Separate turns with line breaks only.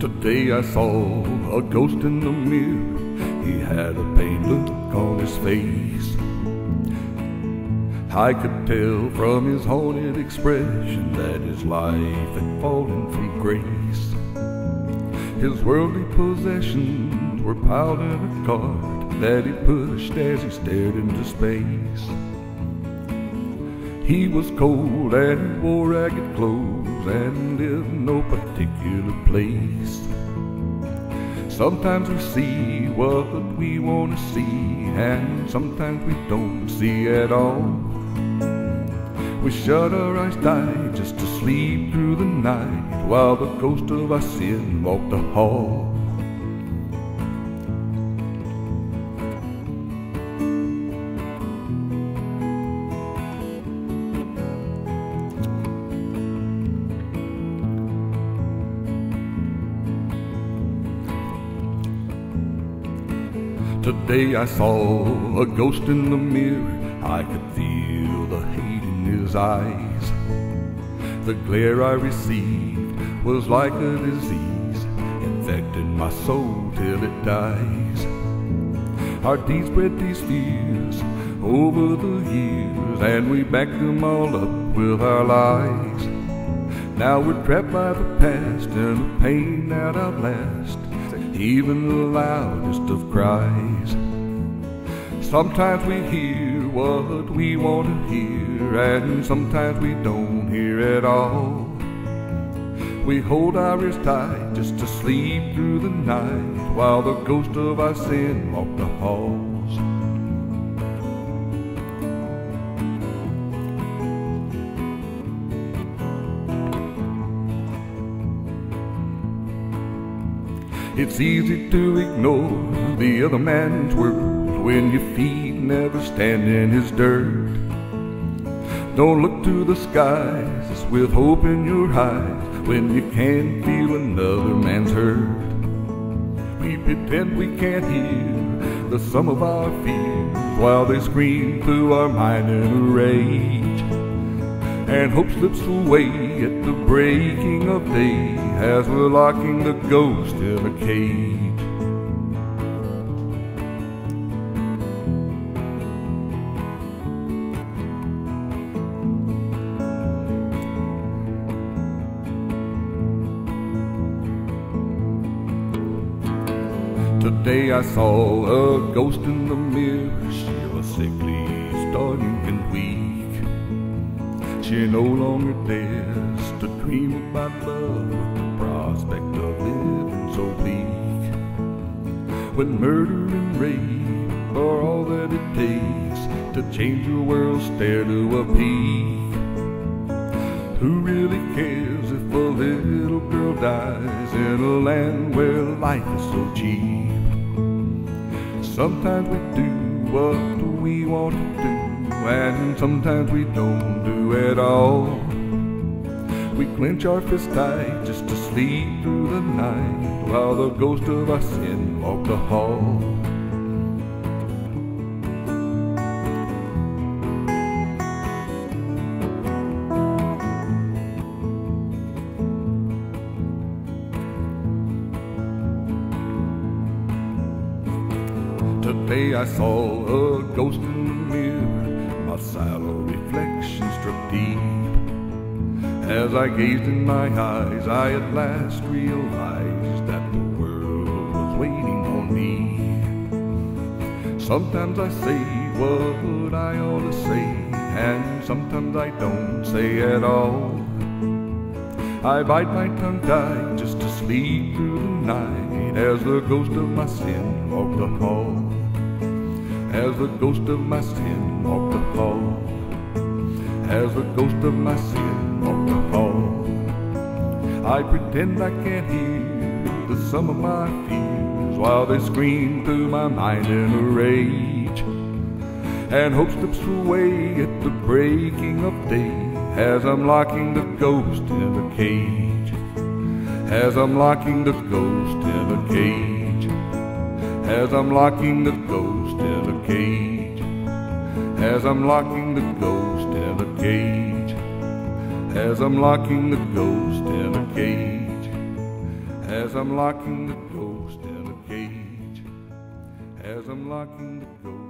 Today I saw a ghost in the mirror. He had a pained look on his face. I could tell from his haunted expression that his life had fallen from grace. His worldly possessions were piled in a cart that he pushed as he stared into space. He was cold and wore ragged clothes and lived in no particular place. Sometimes we see what we want to see, and sometimes we don't see at all. We shut our eyes tight just to sleep through the night, while the ghost of our sin walked the hall. Today I saw a ghost in the mirror. I could feel the hate in his eyes. The glare I received was like a disease, infecting my soul till it dies. Our deeds bred these fears over the years, and we backed them all up with our lies. Now we're trapped by the past and the pain that outlasts even the loudest of cries. Sometimes we hear what we want to hear, and sometimes we don't hear at all. We hold our ears tight just to sleep through the night, while the ghost of our sin walked the halls. It's easy to ignore the other man's world when your feet never stand in his dirt. Don't look to the skies with hope in your eyes when you can't feel another man's hurt. We pretend we can't hear the sum of our fears while they scream through our mind in a rage. And hope slips away at the breaking of day as we're locking the ghost in a cage. Today I saw a ghost in the mirror. She was sickly, starting and weak. She no longer dares to dream about love with the prospect of living so bleak. When murder and rape are all that it takes to change your world, stare to a peak. Who really cares if a little girl dies in a land where life is so cheap? Sometimes we do what we want to do, and sometimes we don't do at all. We clench our fists tight just to sleep through the night, while the ghost of our sin walked the hall. Today I saw a ghost in the mirror. My sallow reflection struck deep. As I gazed in my eyes, I at last realized that the world was waiting on me. Sometimes I say what I ought to say, and sometimes I don't say at all. I bite my tongue tight just to sleep through the night, as the ghost of my sin walked the hall. As the ghost of my sin walked the hall. As the ghost of my sin walked the hall. I pretend I can't hear the sum of my fears while they scream through my mind in a rage. And hope slips away at the breaking of day as I'm locking the ghost in a cage. As I'm locking the ghost in a cage. As I'm locking the ghost in a cage. As I'm locking the ghost in a cage. As I'm locking the ghost in a cage. as I'm locking the ghost in a cage, as I'm locking the ghost